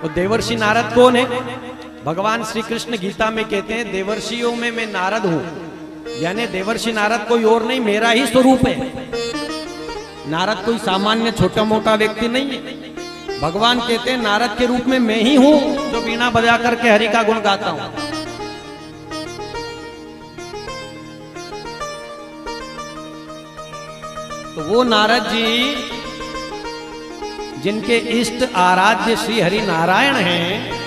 और देवर्षि नारद कौन है? भगवान श्री कृष्ण गीता में कहते हैं देवर्षियों में मैं नारद हूं, यानी देवर्षि नारद कोई और नहीं, मेरा ही स्वरूप है। नारद कोई सामान्य छोटा मोटा व्यक्ति नहीं है। भगवान कहते हैं नारद के रूप में मैं ही हूं जो वीणा बजा करके हरि का गुण गाता हूं। तो वो नारद जी जिनके इष्ट आराध्य श्री हरि नारायण हैं,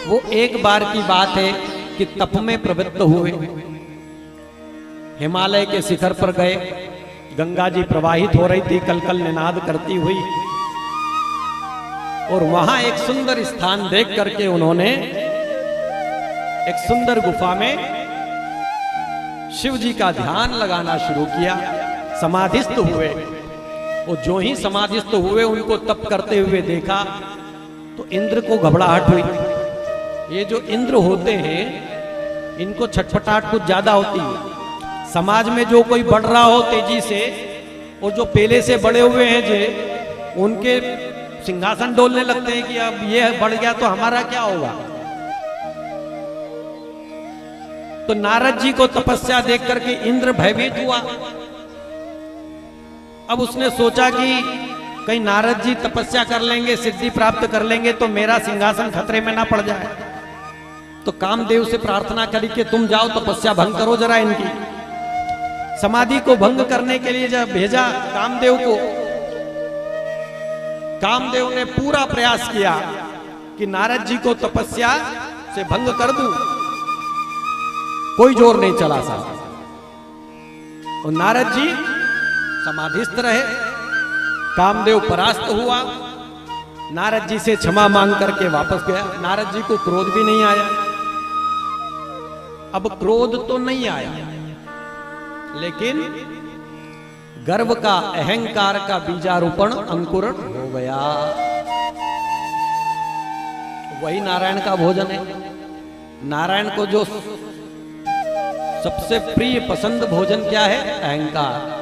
वो एक बार की बात है कि तप में प्रवृत्त हुए, हिमालय के शिखर पर गए, गंगा जी प्रवाहित हो रही थी कलकल निनाद करती हुई, और वहां एक सुंदर स्थान देख करके उन्होंने एक सुंदर गुफा में शिव जी का ध्यान लगाना शुरू किया, समाधिस्थ हुए। और जो ही समाधिस्थ हुए उनको तप करते हुए देखा तो इंद्र को घबराहट हुई। ये जो इंद्र होते हैं इनको छटपटाहट कुछ ज्यादा होती है। समाज में जो कोई बढ़ रहा हो तेजी से, और जो पहले से बड़े हुए हैं जो उनके सिंहासन डोलने लगते हैं कि अब ये बढ़ गया तो हमारा क्या होगा। तो नारद जी को तपस्या देख करके इंद्र भयभीत हुआ। अब उसने सोचा कि कहीं नारद जी तपस्या कर लेंगे, सिद्धि प्राप्त कर लेंगे तो मेरा सिंहासन खतरे में ना पड़ जाए। तो कामदेव से प्रार्थना करी कि तुम जाओ तपस्या भंग करो जरा इनकी। समाधि को भंग करने के लिए जब भेजा कामदेव को, कामदेव ने पूरा प्रयास किया कि नारद जी को तपस्या से भंग कर दूं, कोई जोर नहीं चला साहब। और नारद जी समाधिस्थ रहे, कामदेव परास्त हुआ, नारद जी से क्षमा मांग करके वापस गया। नारद जी को क्रोध भी नहीं आया। अब क्रोध तो नहीं आया, लेकिन गर्व का, अहंकार का बीजारोपण, अंकुरण हो गया। वही नारायण का भोजन है। नारायण को जो सबसे प्रिय पसंद भोजन क्या है? अहंकार।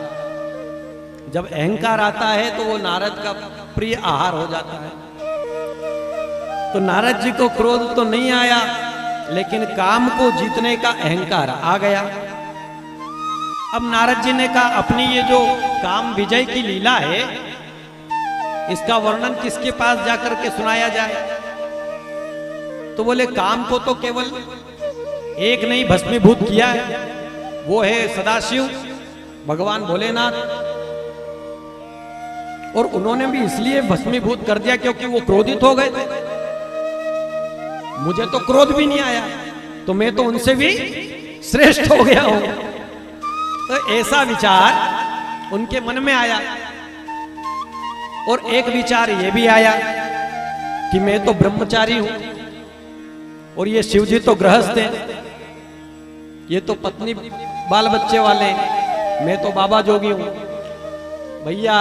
जब अहंकार आता है तो वो नारद का प्रिय आहार हो जाता है। तो नारद जी को क्रोध तो नहीं आया, लेकिन काम को जीतने का अहंकार आ गया। अब नारद जी ने कहा अपनी ये जो काम विजय की लीला है, इसका वर्णन किसके पास जाकर के सुनाया जाए? तो बोले काम को तो केवल एक नहीं भस्मीभूत किया है, वो है सदाशिव भगवान भोलेनाथ। और उन्होंने भी इसलिए भस्मीभूत कर दिया क्योंकि वो क्रोधित हो गए थे। मुझे तो क्रोध भी नहीं आया, तो मैं तो उनसे भी श्रेष्ठ हो गया हूं। तो ऐसा विचार उनके मन में आया। और एक विचार ये भी आया कि मैं तो ब्रह्मचारी हूं और ये शिव जी तो गृहस्थ हैं, ये तो पत्नी बाल बच्चे वाले, मैं तो बाबा जोगी हूं। भैया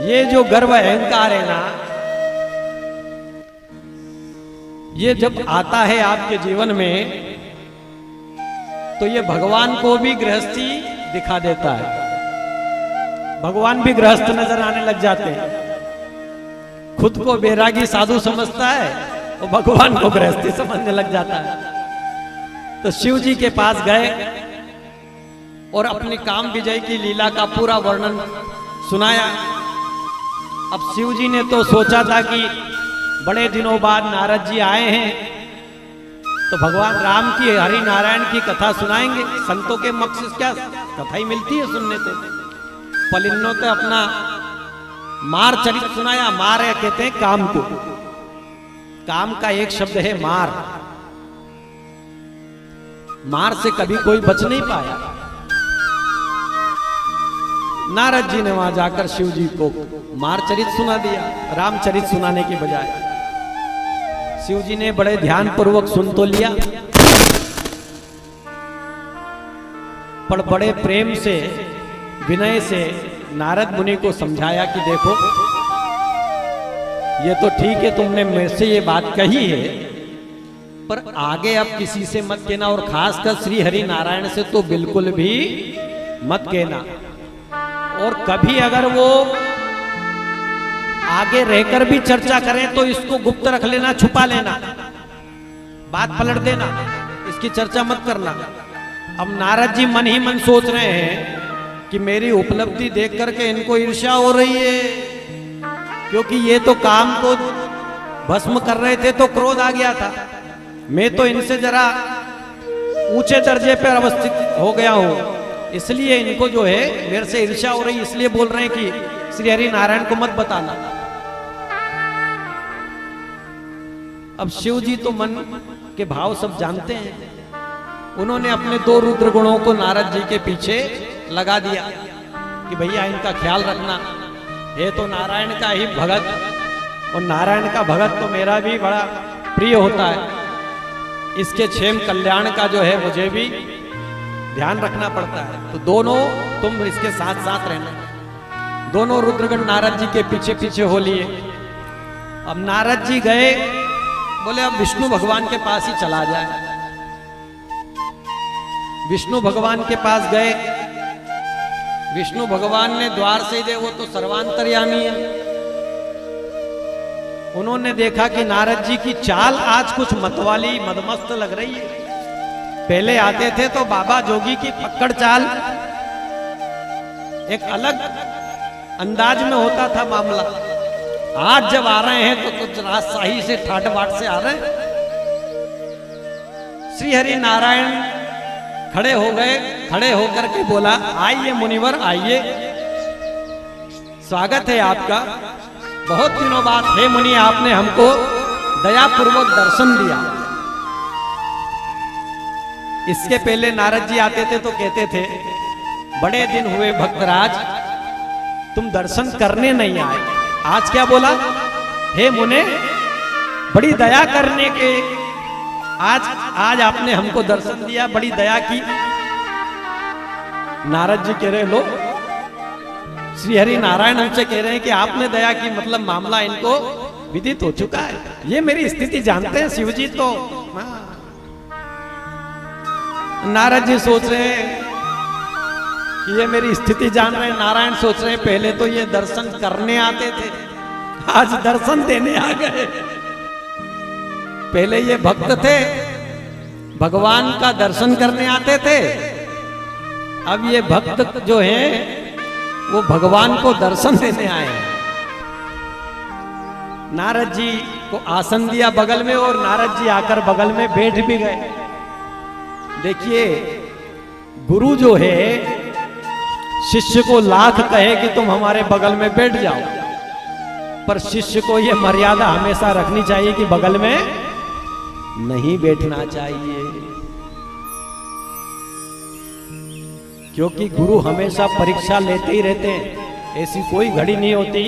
ये जो गर्व अहंकार है ना, ये जब आता है आपके जीवन में तो ये भगवान को भी गृहस्थी दिखा देता है। भगवान भी गृहस्थ नजर आने लग जाते हैं। खुद को बैरागी साधु समझता है और भगवान को गृहस्थी समझने लग जाता है। तो शिव जी के पास गए और अपनी काम विजय की लीला का पूरा वर्णन सुनाया। अब शिव जी ने तो सोचा था कि बड़े दिनों बाद नारद जी आए हैं तो भगवान राम की, हरि नारायण की कथा सुनाएंगे। संतों के मकसद क्या कथा ही मिलती है सुनने से। पलिन्नों ने अपना मार चरित्र सुनाया। मार है कहते हैं काम को। काम का एक शब्द है मार। मार से कभी कोई बच नहीं पाया। नारद जी ने वहां जाकर शिव जी को मार चरित्र सुना दिया, रामचरित सुनाने के बजाय। शिव जी ने बड़े ध्यान पूर्वक सुन तो लिया, पर बड़े प्रेम से, विनय से नारद मुनि को समझाया कि देखो ये तो ठीक है तुमने मेरे से ये बात कही है, पर आगे अब किसी से मत कहना, और खासकर श्री हरि नारायण से तो बिल्कुल भी मत कहना। और कभी अगर वो आगे रहकर भी चर्चा करें तो इसको गुप्त रख लेना, छुपा लेना, बात पलट देना, इसकी चर्चा मत करना। अब नारद जी मन ही मन सोच रहे हैं कि मेरी उपलब्धि देख करके इनको ईर्ष्या हो रही है, क्योंकि ये तो काम को भस्म कर रहे थे तो क्रोध आ गया था। मैं तो इनसे जरा ऊंचे दर्जे पर अवस्थित हो गया हूं, इसलिए इनको जो है मेरे से ईर्ष्या हो रही, इसलिए बोल रहे हैं कि श्री हरि नारायण को मत बताना। अब शिव जी तो मन के भाव सब जानते हैं, उन्होंने अपने 2 रुद्र गुणों को नारद जी के पीछे लगा दिया कि भैया इनका ख्याल रखना, ये तो नारायण का ही भगत, और नारायण का भगत तो मेरा भी बड़ा प्रिय होता है, इसके क्षेम कल्याण का जो है मुझे भी ध्यान रखना पड़ता है। तो दोनों तुम इसके साथ साथ रहना। दोनों रुद्रगण नारद जी के पीछे पीछे हो लिए। अब नारद जी गए, बोले अब विष्णु भगवान के पास ही चला जाए। विष्णु भगवान के पास गए। विष्णु भगवान ने द्वार से दे, वो तो सर्वांतर्यामी है। उन्होंने देखा कि नारद जी की चाल आज कुछ मतवाली मदमस्त लग रही है। पहले आते थे तो बाबा जोगी की पकड़ चाल एक अलग अंदाज में होता था मामला। आज जब आ रहे हैं तो कुछ राजशाही से ठाट बाट से आ रहे हैं। श्री हरि नारायण खड़े हो गए, खड़े होकर के बोला, आइए मुनिवर आइए, स्वागत है आपका। बहुत दिनों बाद हे मुनि आपने हमको दयापूर्वक दर्शन दिया। इसके पहले नारद जी आते थे तो कहते थे, बड़े दिन हुए भक्तराज, तुम दर्शन करने नहीं आए। आज क्या बोला, हे मुने बड़ी दया करने के आज आपने हमको दर्शन दिया, बड़ी दया की। नारद जी कह रहे, लो श्री हरि नारायण हमसे कह रहे हैं कि आपने दया की, मतलब मामला इनको विदित हो चुका है। ये मेरी स्थिति जानते हैं शिव जी। तो नारद जी सोच रहे हैं कि ये मेरी स्थिति जान रहे हैं। नारायण सोच रहे हैं पहले तो ये दर्शन करने आते थे, आज दर्शन देने आ गए। पहले ये भक्त थे, भगवान का दर्शन करने आते थे, अब ये भक्त जो है वो भगवान को दर्शन देने आए हैं। नारद जी को आसन दिया बगल में, और नारद जी आकर बगल में बैठ भी गए। देखिए गुरु जो है शिष्य को लाख कहे कि तुम हमारे बगल में बैठ जाओ, पर शिष्य को यह मर्यादा हमेशा रखनी चाहिए कि बगल में नहीं बैठना चाहिए, क्योंकि गुरु हमेशा परीक्षा लेते ही रहते हैं। ऐसी कोई घड़ी नहीं होती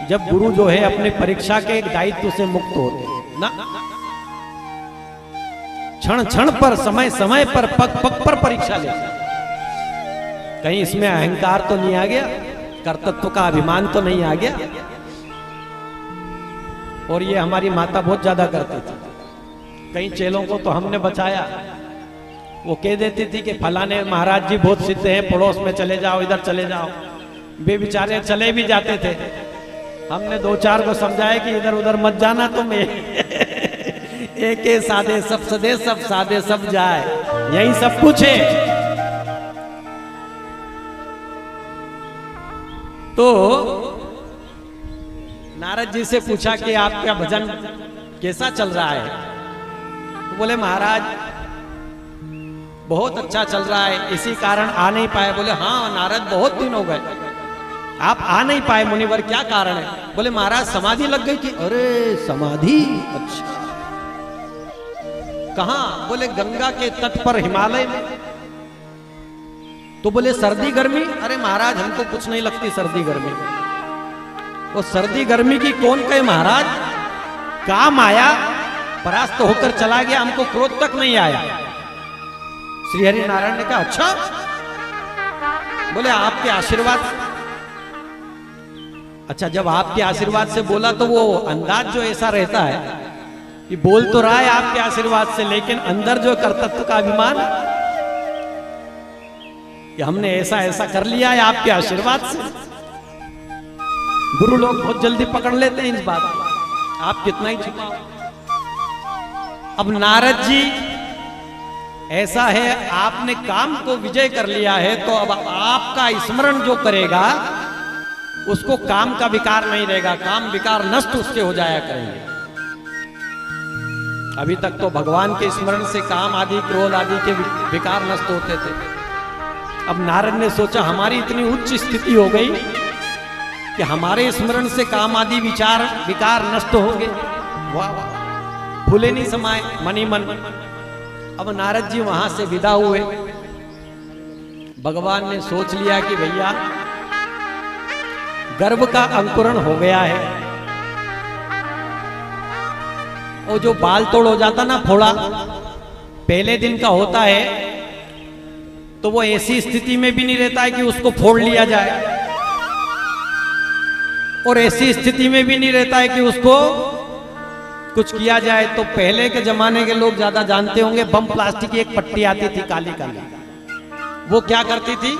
जब गुरु जो है अपने परीक्षा के दायित्व से मुक्त होते ना। क्षण क्षण पर, समय समय पर, पग पग पर परीक्षा लेते। कहीं इसमें अहंकार तो नहीं आ गया, कर्तृत्व का अभिमान तो नहीं आ गया। और ये हमारी माता बहुत ज्यादा करती थी। कई चेलों को तो हमने बचाया। वो कह देती थी कि फलाने महाराज जी बहुत सिद्ध हैं, पड़ोस में चले जाओ, इधर चले जाओ। वे बेचारे चले भी जाते थे। हमने 2-4 को समझाया कि इधर उधर मत जाना तुम, एक साधे सब सदे, सब साधे सब जाए, यही सब कुछ है। तो नारद जी से पूछा कि आपका भजन कैसा चल रहा है? तो बोले महाराज बहुत अच्छा चल रहा है, इसी कारण आ नहीं पाए। बोले हाँ नारद बहुत दिन हो गए आप आ नहीं पाए, मुनिवर क्या कारण है? बोले महाराज समाधि लग गई थी। अरे समाधि, अच्छा कहां? बोले गंगा के तट पर हिमालय में। तो बोले सर्दी गर्मी? अरे महाराज हमको कुछ नहीं लगती सर्दी गर्मी। वो सर्दी गर्मी की कौन कहे महाराज, काम आया परास्त होकर चला गया, हमको क्रोध तक नहीं आया। श्री हरि नारायण ने कहा अच्छा? बोले आपके आशीर्वाद। अच्छा जब आपके आशीर्वाद से बोला तो वो अंदाज जो ऐसा रहता है कि बोल तो रहा है आपके आशीर्वाद से, लेकिन अंदर जो कर्तृत्व का अभिमान कि हमने ऐसा ऐसा कर लिया है आपके आशीर्वाद से। गुरु लोग बहुत जल्दी पकड़ लेते हैं इस बात को, आप कितना ही छुपाओ। अब नारद जी ऐसा है, आपने काम को विजय कर लिया है, तो अब आपका स्मरण जो करेगा उसको काम का विकार नहीं रहेगा, काम विकार नष्ट उससे हो जाया करेंगे। अभी तक तो भगवान के स्मरण से काम आदि क्रोध आदि के विकार नष्ट होते थे। अब नारद ने सोचा हमारी इतनी उच्च स्थिति हो गई कि हमारे स्मरण से काम आदि विकार नष्ट होंगे। वाह वाह, फूले नहीं समाए मनी मन। अब नारद जी वहां से विदा हुए। भगवान ने सोच लिया कि भैया गर्भ का अंकुरण हो गया है, और जो बाल तोड़ हो जाता ना, फोड़ा पहले दिन का होता है, तो वो ऐसी स्थिति में भी नहीं रहता है कि उसको फोड़ लिया जाए, और ऐसी स्थिति में भी नहीं रहता है कि उसको कुछ किया जाए। तो पहले के जमाने के लोग ज्यादा जानते होंगे, बम प्लास्टिक की एक पट्टी आती थी काली काली, वो क्या करती थी,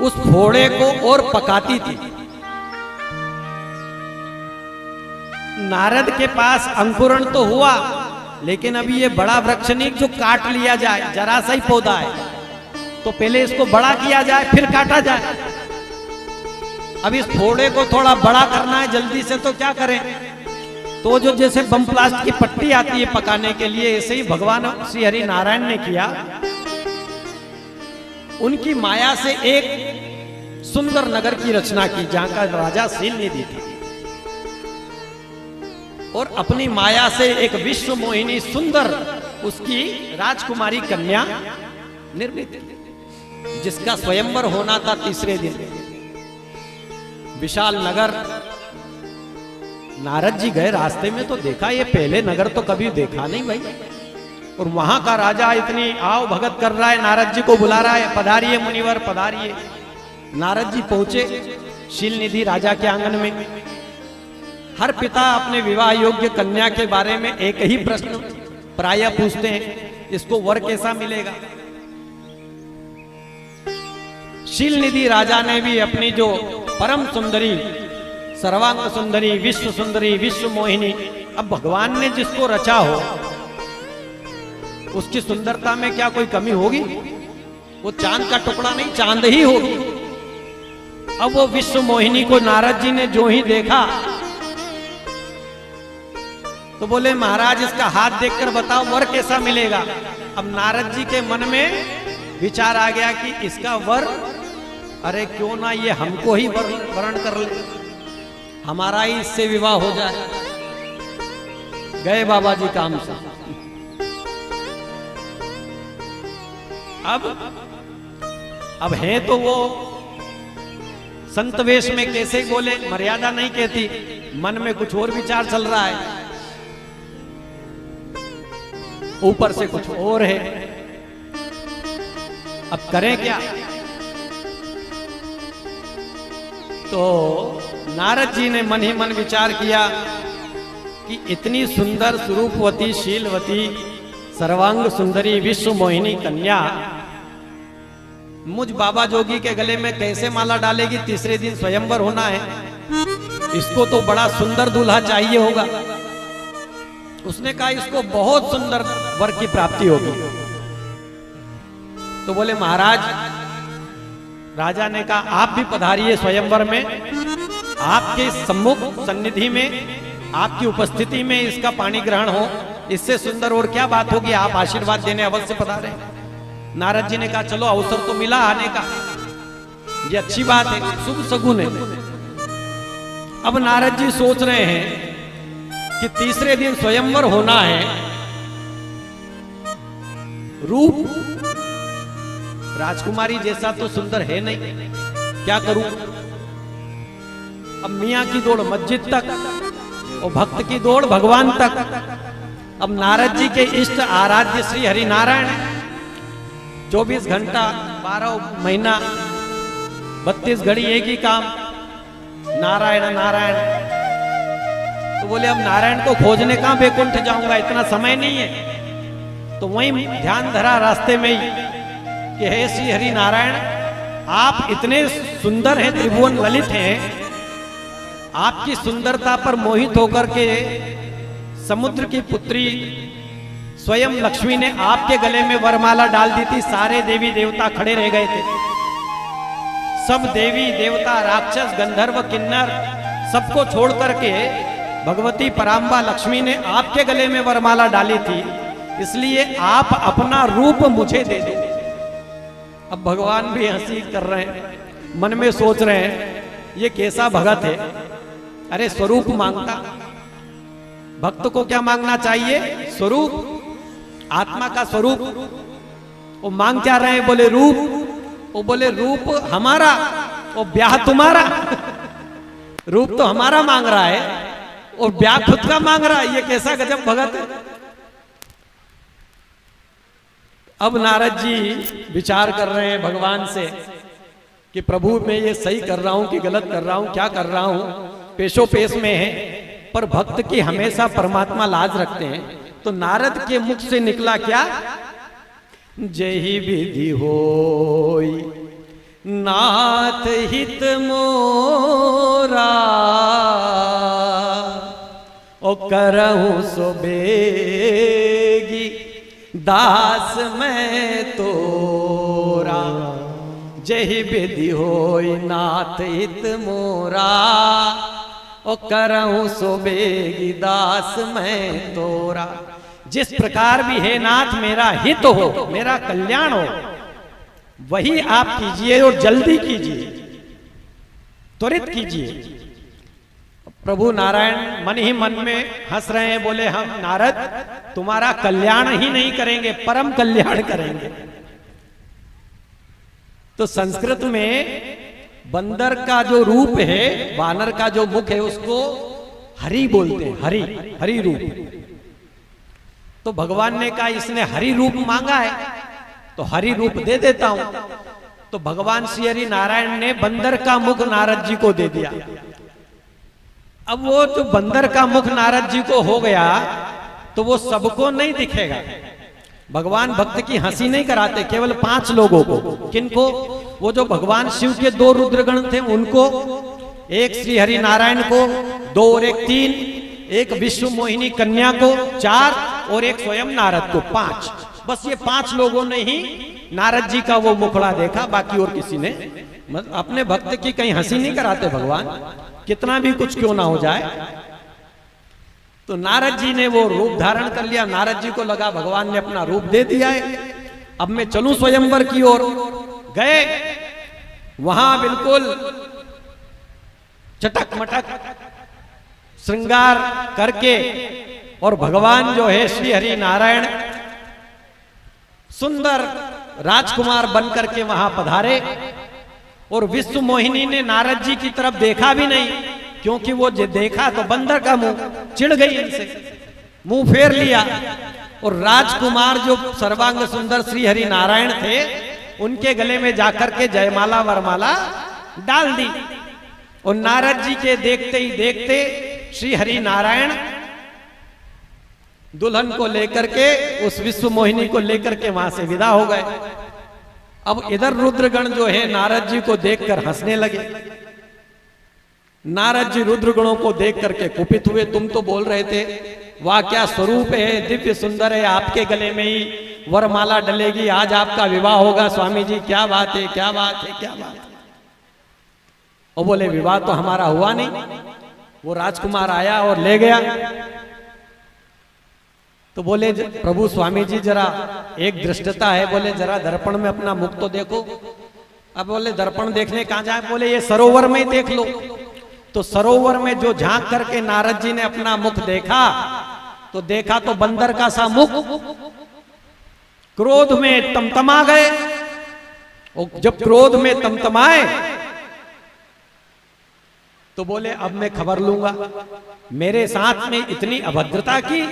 उस फोड़े को और पकाती थी। नारद के पास अंकुरण तो हुआ, लेकिन अभी ये बड़ा वृक्ष नहीं जो काट लिया जाए, जरा सा ही पौधा है, तो पहले इसको बड़ा किया जाए फिर काटा जाए। अब इस फोड़े को थोड़ा बड़ा करना है जल्दी से, तो क्या करें, तो जो जैसे बम प्लास्ट की पट्टी आती है पकाने के लिए, ऐसे ही भगवान श्री हरि नारायण ने किया। उनकी माया से एक सुंदर नगर की रचना की, जहां का राजा शीलनिधि थी, और अपनी माया से एक विश्व मोहिनी सुंदर उसकी राजकुमारी कन्या निर्मित, जिसका स्वयंवर होना था तीसरे दिन। विशाल नगर। नारद जी गए, रास्ते में तो देखा ये पहले नगर तो कभी देखा नहीं भाई, और वहां का राजा इतनी आओ भगत कर रहा है, नारद जी को बुला रहा है, पधारिए मुनिवर पधारिए। नारद जी पहुंचे शीलनिधि राजा के आंगन में। हर पिता अपने विवाह योग्य कन्या के बारे में एक ही प्रश्न प्रायः पूछते हैं, इसको वर कैसा मिलेगा। शीलनिधि राजा ने भी अपनी जो परम सुंदरी, सर्वांग सुंदरी, विश्व मोहिनी, अब भगवान ने जिसको रचा हो उसकी सुंदरता में क्या कोई कमी होगी, वो चांद का टुकड़ा नहीं, चांद ही होगी। अब वो विश्व मोहिनी को नारद जी ने जो ही देखा तो बोले महाराज इसका हाथ देखकर बताओ वर कैसा मिलेगा। अब नारद जी के मन में विचार आ गया कि इसका वर, अरे क्यों ना ये हमको ही वर्ण कर ले, हमारा ही इससे विवाह हो जाए। गए बाबा जी काम से। अब है तो वो संत वेश में कैसे बोले, मर्यादा नहीं कहती, मन में कुछ और विचार चल रहा है, ऊपर से कुछ और है। अब करें क्या। तो नारद जी ने मन ही मन विचार किया कि इतनी सुंदर स्वरूपवती, शीलवती, सर्वांग सुंदरी, विश्व मोहिनी कन्या मुझ बाबा जोगी के गले में कैसे माला डालेगी, तीसरे दिन स्वयंवर होना है, इसको तो बड़ा सुंदर दूल्हा चाहिए होगा। उसने कहा इसको बहुत सुंदर वर की प्राप्ति होगी। तो बोले महाराज, राजा ने कहा आप भी पधारिए स्वयंवर में, आपके सम्मुख सन्निधि में, आपकी उपस्थिति में इसका पानी ग्रहण हो, इससे सुंदर और क्या बात होगी, आप आशीर्वाद देने अवश्य पधारे। नारद जी ने कहा चलो अवसर तो मिला आने का, ये अच्छी बात है, शुभ सगुन है। अब नारद जी सोच रहे हैं कि तीसरे दिन स्वयंवर होना है, रूप राजकुमारी जैसा तो सुंदर है नहीं, क्या करूं। अब मियां की दौड़ मस्जिद तक और भक्त की दौड़ भगवान तक। अब नारद जी के इष्ट आराध्य श्री हरि नारायण 24 घंटा 12 महीना 32 घड़ी एक ही काम, नारायण नारायण। तो बोले अब नारायण को खोजने कहां बैकुंठ जाऊंगा, इतना समय नहीं है। तो वहीं ध्यान धरा रास्ते में ही कि हे श्री हरि नारायण, आप इतने सुंदर हैं, त्रिभुवन ललित हैं, आपकी सुंदरता पर मोहित होकर के समुद्र की पुत्री स्वयं लक्ष्मी ने आपके गले में वरमाला डाल दी थी। सारे देवी देवता खड़े रह गए थे, सब देवी देवता राक्षस गंधर्व किन्नर सबको छोड़ करके भगवती पराम्बा लक्ष्मी ने आपके गले में वरमाला डाली थी, इसलिए आप अपना रूप मुझे दे दो। अब भगवान भी हंसी कर रहे हैं, मन में सोच रहे हैं ये कैसा भगत है, अरे स्वरूप मांगता। भक्त को क्या मांगना चाहिए? स्वरूप, आत्मा का स्वरूप। वो मांग क्या रहे हैं? बोले रूप। वो बोले रूप हमारा, वो ब्याह तुम्हारा। रूप तो हमारा मांग रहा है और ब्याह खुद का मांग रहा है, ये कैसा गजब भगत है। अब नारद जी विचार कर रहे हैं भगवान से कि प्रभु मैं ये सही कर रहा हूं कि गलत कर रहा हूं, क्या कर रहा हूं, पेशो पेश में है। पर भक्त की हमेशा परमात्मा लाज रखते हैं। तो नारद के मुख से निकला क्या? जही विधि होई नाथ हित मोरा, ओ करहूं सो बेगी दास मैं तोरा। जही विधि होई नाथ हित मोरा, ओ करहूं सो बेगी दास मैं तोरा। जिस प्रकार भी है नाथ मेरा हित हो, मेरा कल्याण हो, वही आप कीजिए और जल्दी कीजिए, त्वरित कीजिए। प्रभु नारायण मन ही मन में हंस रहे हैं, बोले हम नारद तुम्हारा कल्याण ही नहीं करेंगे, परम कल्याण करेंगे। तो संस्कृत में बंदर का जो रूप है, वानर का जो मुख है, उसको हरि बोलते हैं, हरि, हरि रूप। तो भगवान ने कहा इसने हरि रूप मांगा है तो हरि रूप दे देता हूं। तो भगवान श्री हरि नारायण ने बंदर का मुख नारद जी को दे दिया। अब वो जो बंदर का मुख नारद जी को हो गया तो वो सबको नहीं दिखेगा। भगवान भक्त की हंसी नहीं कराते, केवल 5 लोगों को। किनको? वो जो भगवान शिव के 2 रुद्रगण थे उनको, एक श्री हरि नारायण को, 2 और 1 3, एक विश्व मोहिनी कन्या को 4 और एक स्वयं नारद को 5। बस ये 5 लोगों ने ही नारद जी का वो मुखड़ा देखा, बाकी और किसी ने। अपने भक्त की कहीं हंसी नहीं कराते भगवान, कितना भी कुछ क्यों ना हो जाए। तो नारद जी ने वो रूप धारण कर लिया। नारद जी को लगा भगवान ने अपना रूप दे दिया है, अब मैं चलूं स्वयंवर की ओर। गए वहां बिल्कुल चटक मटक श्रृंगार करके, और भगवान जो है श्री हरि नारायण सुंदर राजकुमार बनकर के वहां पधारे। और विश्व मोहिनी ने नारद जी की तरफ देखा भी नहीं, क्योंकि वो जो देखा तो बंदर का मुंह, चिढ़ गई इनसे, मुंह फेर लिया। और राजकुमार जो सर्वांग सुंदर श्री हरि नारायण थे, उनके गले में जाकर के जयमाला वरमाला डाल दी। और नारद जी के देखते ही देखते श्री हरि नारायण दुल्हन को लेकर के, उस विश्व मोहिनी को लेकर के वहां से विदा हो गए। अब इधर रुद्रगण जो है नारद जी को देखकर हंसने लगे। नारद जी रुद्रगणों को देख करके कुपित हुए। तुम तो बोल रहे थे वाह क्या स्वरूप है, दिव्य सुंदर है, आपके गले में ही वरमाला डलेगी, आज आपका विवाह होगा। स्वामी जी क्या बात है, क्या बात है, क्या बात है। और बोले विवाह तो हमारा हुआ नहीं, वो राजकुमार आया और ले गया। तो बोले प्रभु स्वामी जी जरा एक दृष्टता है, बोले जरा दर्पण में अपना मुख तो देखो। अब बोले दर्पण देखने कहां जाए? बोले ये सरोवर में ही देख लो। तो सरोवर में जो झांक करके नारद जी ने अपना मुख देखा, तो देखा तो बंदर का सा मुख। क्रोध में तमतमा गए। और जब क्रोध में तमतमाए तो बोले अब मैं खबर लूंगा। मेरे साथ में इतनी अभद्रता की,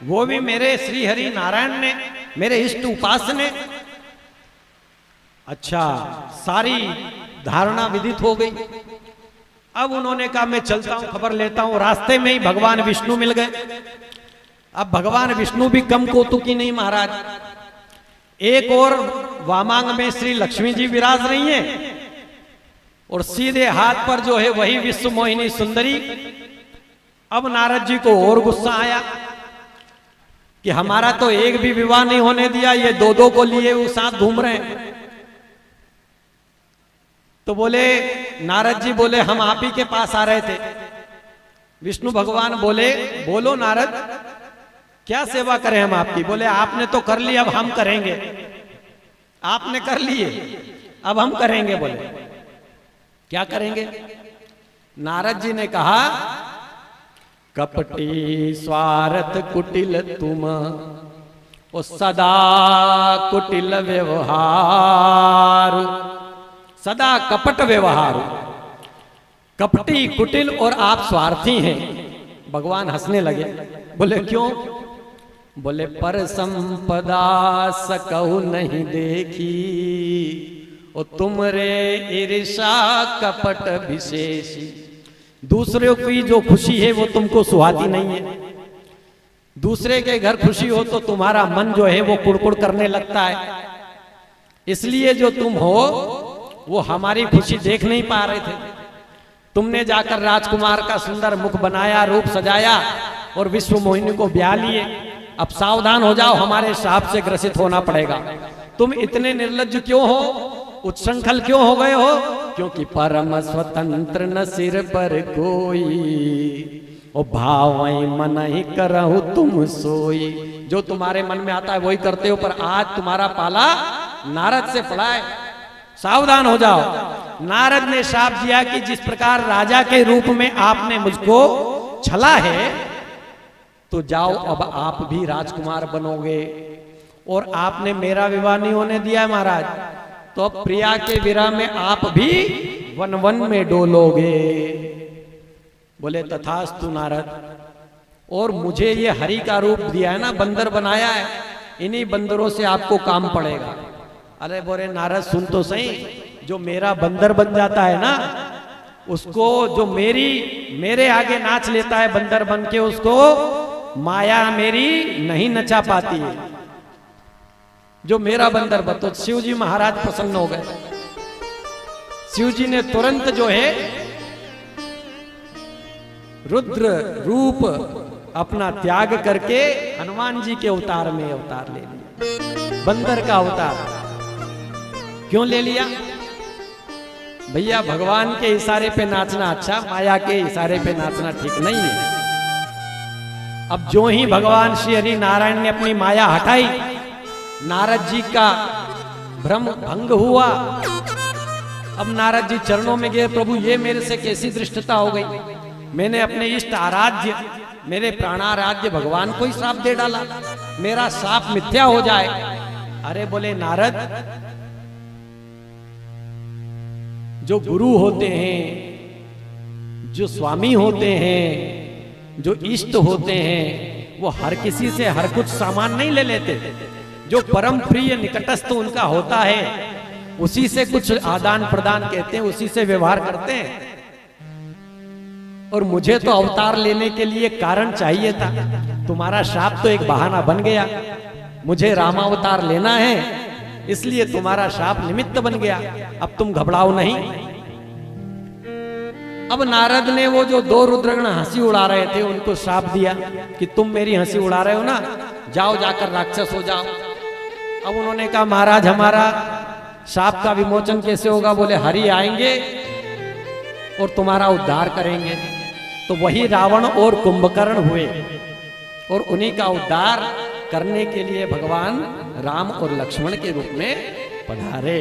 वो भी मेरे श्री हरि नारायण ने, मेरे इष्ट उपास्य ने। अच्छा, सारी धारणा विदित हो गई। अब उन्होंने कहा मैं चलता हूं, खबर लेता हूं। रास्ते में ही भगवान विष्णु मिल गए। अब भगवान विष्णु भी कम कौतुकी नहीं महाराज। एक और वामांग में श्री लक्ष्मी जी विराज रही हैं, और सीधे हाथ पर जो है वही विश्व मोहिनी सुंदरी। अब नारद जी को और गुस्सा आया कि हमारा तो एक भी विवाह नहीं होने दिया, ये दो दो को लिए वो साथ घूम रहे हैं। तो बोले नारद जी बोले हम आप ही के पास आ रहे थे। विष्णु भगवान बोले बोलो नारद क्या सेवा करें हम आपकी। बोले आपने तो कर ली, अब हम करेंगे। आपने कर लिए, अब हम करेंगे। बोले क्या करेंगे। नारद जी ने कहा कपटी स्वार्थ कुटिल तुम ओ सदा कुटिल व्यवहार। सदा कपट व्यवहार, कपटी कुटिल और आप स्वार्थी हैं। भगवान हंसने लगे। बोले क्यों। बोले पर संपदा सकहु नहीं देखी ओ तुम रे ईर्षा कपट विशेषी। दूसरे की जो खुशी है वो तुमको सुहाती नहीं है। दूसरे के घर खुशी हो तो तुम्हारा मन जो है वो कुड़कुड़ करने लगता है। इसलिए जो तुम हो वो हमारी खुशी देख नहीं पा रहे थे। तुमने जाकर राजकुमार का सुंदर मुख बनाया, रूप सजाया और विश्व मोहिनी को ब्याह लिए। अब सावधान हो जाओ, हमारे शाप से ग्रसित होना पड़ेगा। तुम इतने निर्लज्ज क्यों हो, उच्छृंखल क्यों हो गए हो। क्योंकि परम स्वतंत्र न सिर पर कोई ओ भावई मन ही करहु तुम सोई। जो तुम्हारे मन में आता है वही करते हो, पर आज तुम्हारा पाला नारद से पड़ा है, सावधान हो जाओ। नारद ने शाप दिया कि जिस प्रकार राजा के रूप में आपने मुझको छला है तो जाओ अब आप भी राजकुमार बनोगे। और आपने मेरा विवाह नहीं होने दिया है महाराज, तो अब प्रिया के विरह में आप भी वन वन में डोलोगे। बोले तथास्तु नारद। और मुझे ये हरि का रूप दिया है ना, बंदर बनाया है, इन्हीं बंदरों से आपको काम पड़ेगा। अरे बोले नारद सुन तो सही, जो मेरा बंदर बन जाता है ना उसको, जो मेरे आगे नाच लेता है बंदर बन के, उसको माया मेरी नहीं नचा पाती है। जो मेरा बंदर बन, तो शिव जी महाराज प्रसन्न हो गए। शिव जी ने तुरंत जो है रुद्र रूप अपना त्याग करके हनुमान जी के अवतार में अवतार ले लिया। बंदर का अवतार क्यों ले लिया भैया। भगवान के इशारे पे नाचना अच्छा, माया के इशारे पे नाचना ठीक नहीं है। अब जो ही भगवान श्री हरि नारायण ने अपनी माया हटाई, नारद जी का भ्रम भंग हुआ। अब नारद जी चरणों में गए, प्रभु ये मेरे से कैसी दृष्टता हो गई। मैंने अपने इष्ट आराध्य, मेरे प्राणाराध्य भगवान को ही श्राप दे डाला, मेरा श्राप मिथ्या हो जाए। अरे बोले नारद, जो गुरु होते हैं, जो स्वामी होते हैं, जो इष्ट होते हैं, वो हर किसी से हर कुछ सामान नहीं ले लेते। जो परम प्रिय निकटस्थ उनका होता है उसी से कुछ आदान प्रदान कहते हैं, उसी से व्यवहार करते हैं। और मुझे तो अवतार लेने के लिए कारण चाहिए था, तुम्हारा शाप तो एक बहाना बन गया। मुझे रामावतार लेना है इसलिए तुम्हारा शाप निमित्त बन गया। अब तुम घबराओ नहीं। अब नारद ने वो जो दो रुद्रगण हंसी उड़ा रहे थे उनको शाप दिया कि तुम मेरी हंसी उड़ा रहे हो ना, जाओ जाकर राक्षस हो जाओ। अब उन्होंने कहा महाराज हमारा शाप का विमोचन कैसे होगा। बोले हरि आएंगे और तुम्हारा उद्धार करेंगे। तो वही रावण और कुंभकर्ण हुए और उन्हीं का उद्धार करने के लिए भगवान राम और लक्ष्मण के रूप में पधारे।